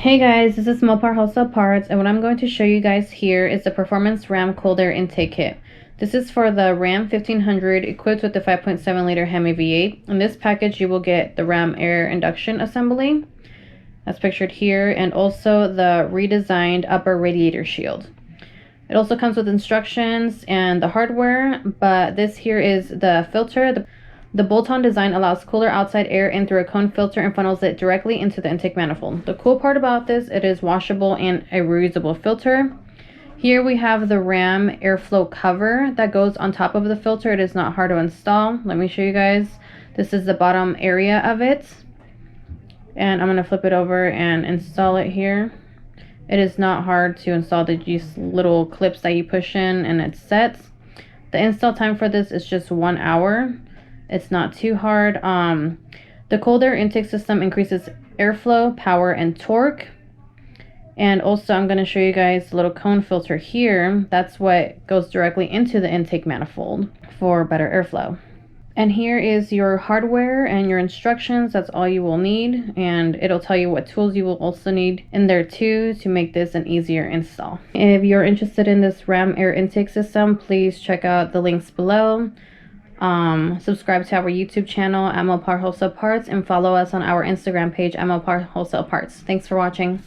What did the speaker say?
Hey guys, this is Mopar Wholesale Parts, and what I'm going to show you guys here is the Performance Ram Cold Air Intake Kit. This is for the Ram 1500 equipped with the 5.7L Hemi V8. In this package you will get the Ram air induction assembly, as pictured here, and also the redesigned upper radiator shield. It also comes with instructions and the hardware, but this here is the filter. The bolt-on design allows cooler outside air in through a cone filter and funnels it directly into the intake manifold. The cool part about this, it is washable and a reusable filter. Here we have the Ram airflow cover that goes on top of the filter. It is not hard to install. Let me show you guys. This is the bottom area of it. And I'm going to flip it over and install it here. It is not hard to install. These little clips that you push in and it sets. The install time for this is just 1 hour. It's not too hard. The cold air intake system increases airflow, power, and torque. And also I'm going to show you guys the little cone filter here. That's what goes directly into the intake manifold for better airflow. And here is your hardware and your instructions. That's all you will need, and it'll tell you what tools you will also need in there too to make this an easier install. If you're interested in this Ram air intake system, please check out the links below. Subscribe to our YouTube channel at Mopar Wholesale Parts, and follow us on our Instagram page at Mopar Wholesale Parts. Thanks for watching.